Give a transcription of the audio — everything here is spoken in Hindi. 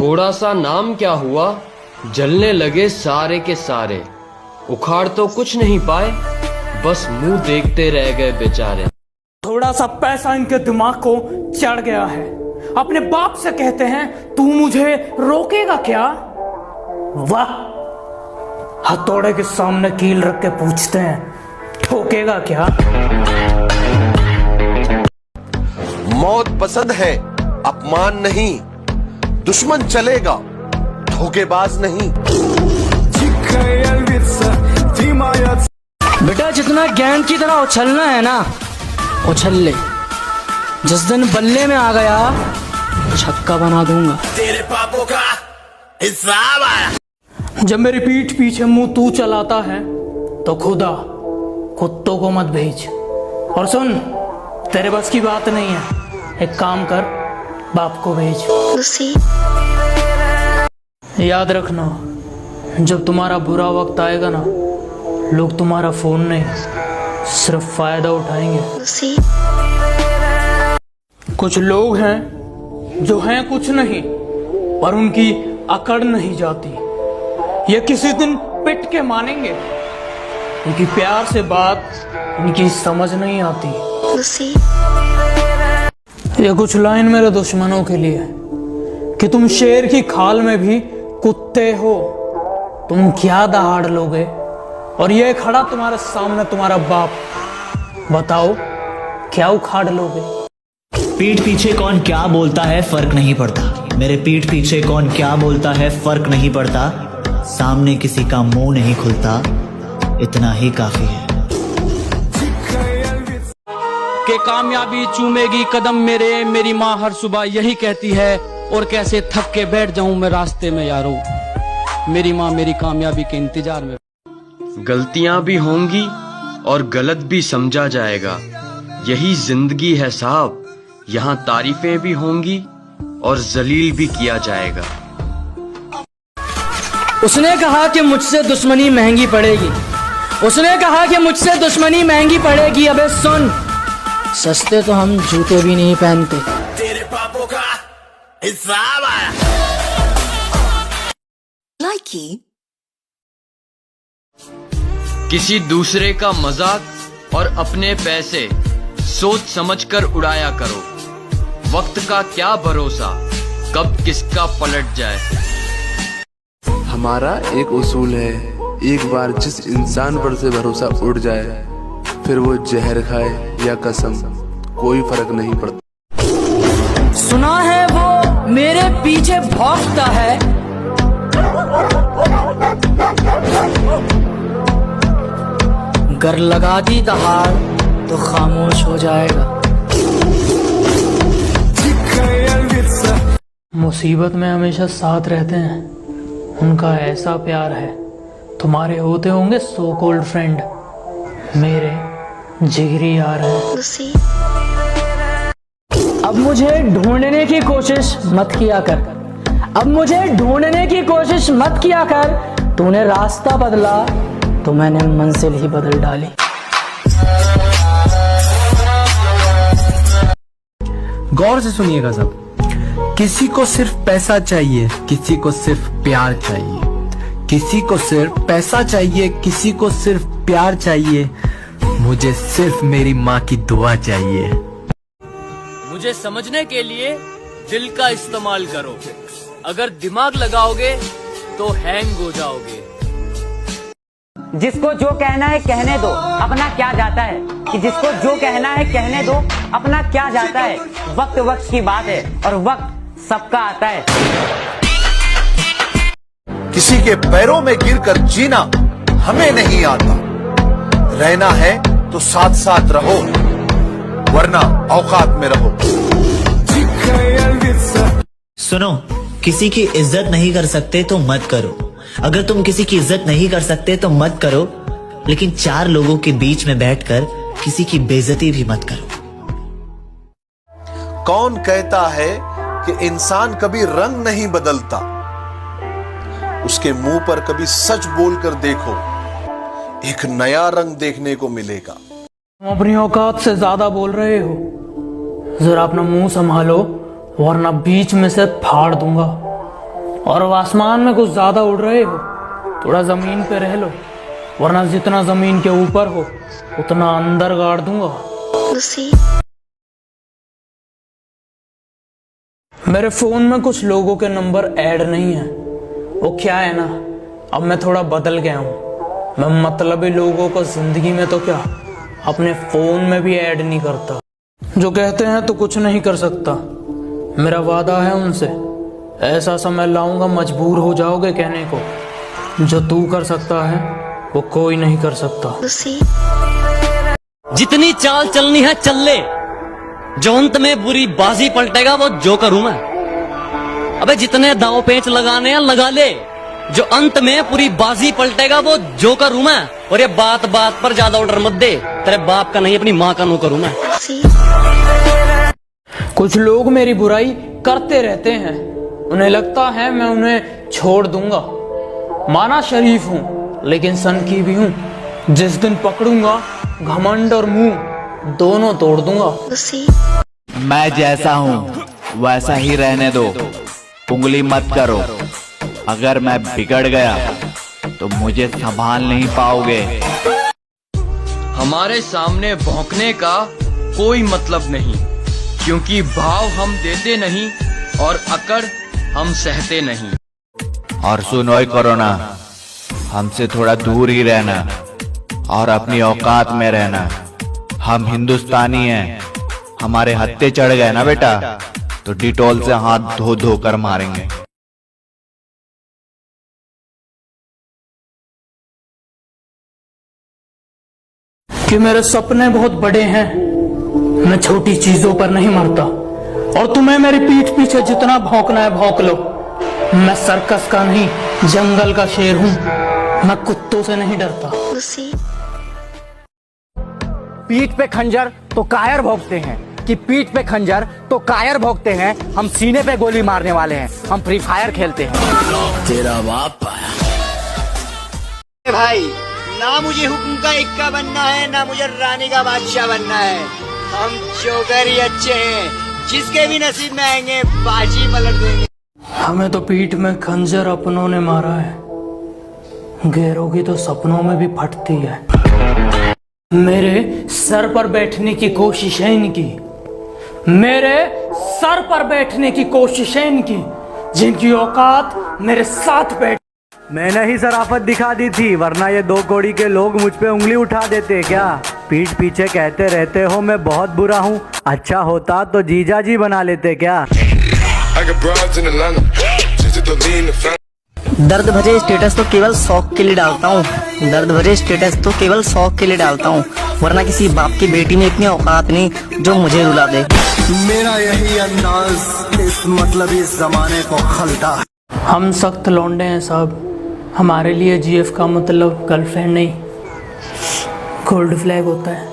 थोड़ा सा नाम क्या हुआ, जलने लगे सारे के सारे। उखाड़ तो कुछ नहीं पाए, बस मुंह देखते रह गए बेचारे। थोड़ा सा पैसा इनके दिमाग को चढ़ गया है। अपने बाप से कहते हैं तू मुझे रोकेगा क्या? वाह, हथौड़े के सामने कील रख के पूछते हैं ठोकेगा क्या? मौत पसंद है, अपमान नहीं। दुश्मन चलेगा, धोखेबाज नहीं। बेटा जितना गेंद की तरह उछलना है ना, उछल ले। जिस दिन बल्ले में आ गया, छक्का बना दूंगा। तेरे पापों का हिसाब आया। जब मेरी पीठ पीछे मुंह तू चलाता है तो खुदा कुत्तों को मत भेज। और सुन, तेरे बस की बात नहीं है, एक काम कर, बाप को भेज। याद रखना, जब तुम्हारा बुरा वक्त आएगा ना, लोग तुम्हारा फोन नहीं सिर्फ फायदा उठाएंगे। कुछ लोग हैं जो हैं कुछ नहीं, पर उनकी अकड़ नहीं जाती। ये किसी दिन पिट के मानेंगे, इनकी प्यार से बात इनकी समझ नहीं आती। ये कुछ लाइन मेरे दुश्मनों के लिए कि तुम शेर की खाल में भी कुत्ते हो। तुम क्या दहाड़ लोगे? और ये खड़ा तुम्हारे सामने तुम्हारा बाप, बताओ क्या उखाड़ लोगे? पीठ पीछे कौन क्या बोलता है फर्क नहीं पड़ता। मेरे पीठ पीछे कौन क्या बोलता है फर्क नहीं पड़ता। सामने किसी का मुंह नहीं खुलता, इतना ही काफी है। के कामयाबी चूमेगी कदम मेरे, मेरी माँ हर सुबह यही कहती है। और कैसे थक के बैठ जाऊं मैं रास्ते में यारो, मेरी माँ मेरी कामयाबी के इंतजार में। गलतियां भी होंगी और गलत भी समझा जाएगा, यही जिंदगी है साहब। यहाँ तारीफें भी होंगी और जलील भी किया जाएगा। उसने कहा कि मुझसे दुश्मनी महंगी पड़ेगी। उसने कहा कि मुझसे दुश्मनी महंगी पड़ेगी। अबे सुन, सस्ते तो हम जूते भी नहीं पहनते। तेरे पापों का हिसाब आया। किसी दूसरे का मजाक और अपने पैसे सोच समझकर उड़ाया करो। वक्त का क्या भरोसा, कब किसका पलट जाए। हमारा एक उसूल है, एक बार जिस इंसान पर से भरोसा उड़ जाए, फिर वो जहर खाए या कसम, कोई फर्क नहीं पड़ता। सुना है वो मेरे पीछे भौंकता है, गर लगा दी दहाड़ तो खामोश हो जाएगा। मुसीबत में हमेशा साथ रहते हैं, उनका ऐसा प्यार है। तुम्हारे होते होंगे सो कॉल्ड फ्रेंड, मेरे जिगरी यार हैं। अब मुझे ढूंढने की कोशिश मत किया कर, अब मुझे ढूंढने की कोशिश मत किया कर। तूने रास्ता बदला तो मैंने मंजिल ही बदल डाली। गौर से सुनिएगा सब। किसी को सिर्फ पैसा चाहिए, किसी को सिर्फ प्यार चाहिए। किसी को सिर्फ पैसा चाहिए, किसी को सिर्फ प्यार चाहिए। मुझे सिर्फ मेरी माँ की दुआ चाहिए। मुझे समझने के लिए दिल का इस्तेमाल करो, अगर दिमाग लगाओगे तो हैंग हो जाओगे। जिसको जो कहना है कहने दो, अपना क्या जाता है। कि जिसको जो कहना है कहने दो, अपना क्या जाता है। वक्त वक्त की बात है और वक्त सबका आता है। किसी के पैरों में गिरकर जीना हमें नहीं आता। रहना है तो साथ साथ रहो, वरना औकात में रहो। सुनो, किसी की इज्जत नहीं कर सकते तो मत करो। अगर तुम किसी की इज्जत नहीं कर सकते तो मत करो, लेकिन चार लोगों के बीच में बैठकर किसी की बेइज्जती भी मत करो। कौन कहता है कि इंसान कभी रंग नहीं बदलता? उसके मुंह पर कभी सच बोलकर देखो, एक नया रंग देखने को मिलेगा। तुम अपनी औकात से ज्यादा बोल रहे हो, जरा अपना मुंह संभालो वरना बीच में से फाड़ दूंगा। और आसमान में कुछ ज्यादा उड़ रहे हो, थोड़ा जमीन पे रह लो, वरना जितना जमीन के ऊपर हो उतना अंदर गाड़ दूंगा। मेरे फोन में कुछ लोगों के नंबर ऐड नहीं है। वो क्या है ना, अब मैं थोड़ा बदल गया हूँ। मैं मतलबी लोगों को जिंदगी में तो क्या, अपने फोन में भी ऐड नहीं करता। जो कहते हैं तो कुछ नहीं कर सकता। मेरा वादा है उनसे, ऐसा समय लाऊंगा मजबूर हो जाओगे कहने को, जो तू कर सकता है वो कोई नहीं कर सकता। जितनी चाल चलनी है चल ले, जो अंत में बुरी बाजी पलटेगा वो जोकर हूं मैं। अबे जितने दांव पेंच लगाने हैं लगा ले, जो अंत में पूरी बाजी पलटेगा वो जोकर हूं मैं। और ये बात बात पर ज्यादा ऑर्डर मत दे, तेरे बाप का नहीं अपनी माँ का नौकर हूं मैं। कुछ लोग मेरी बुराई करते रहते हैं, उन्हें लगता है मैं उन्हें छोड़ दूंगा। माना शरीफ हूँ लेकिन सनकी भी हूँ। जिस दिन पकड़ूंगा घमंड और मुंह दोनों तोड़ दूंगा। मैं जैसा हूँ वैसा ही रहने दो, उंगली मत करो। अगर मैं बिगड़ गया तो मुझे संभाल नहीं पाओगे। हमारे सामने भौंकने का कोई मतलब नहीं, क्योंकि भाव हम देते नहीं और अकड़ हम सहते नहीं। और सुनो कोरोना, हमसे थोड़ा दूर ही रहना और अपनी औकात में रहना। हम हिंदुस्तानी हैं, हमारे हत्थे चढ़ गए ना बेटा तो डिटॉल से हाथ धो धो कर मारेंगे। कि मेरे सपने बहुत बड़े हैं, मैं छोटी चीजों पर नहीं मरता। और तुम्हें मेरी पीठ पीछे जितना भौंकना है भौंक लो। मैं सर्कस का नहीं जंगल का शेर हूँ, मैं कुत्तों से नहीं डरता। पीठ पे खंजर तो कायर भोंकते हैं, कि पीठ पे खंजर तो कायर भोंकते हैं। हम सीने पे गोली मारने वाले हैं, हम फ्री फायर खेलते हैं। तेरा बाप भाई, ना मुझे हुक्म का इक्का बनना है, ना मुझे रानी का बादशाह बनना है। हम जोकर ही अच्छे हैं, जिसके भी नसीब में आएंगे बाजी पलट देंगे। हमें तो पीठ में खंजर अपनों ने मारा है, गैरों की तो सपनों में भी फटती है। मेरे सर पर बैठने की कोशिश है इनकी, मेरे सर पर बैठने की कोशिश है इनकी, जिनकी औकात मेरे साथ बैठ। मैंने ही शराफत दिखा दी थी, वरना ये 2 कौड़ी के लोग मुझ पे उंगली उठा देते क्या। पीठ पीछे कहते रहते हो मैं बहुत बुरा हूँ, अच्छा होता तो जीजा जी बना लेते क्या। दर्द भरे स्टेटस तो केवल शौक के लिए डालता हूँ, दर्द भरे स्टेटस तो केवल शौक के लिए डालता हूँ, वरना किसी बाप की बेटी में इतनी औकात नहीं जो मुझे रुला दे। मेरा यही अंदाज इस मतलब इस जमाने को खलता। हम सख्त लौंडे हैं साहब, हमारे लिए जीएफ का मतलब गर्लफ्रेंड नहीं गोल्ड फ्लैग होता है।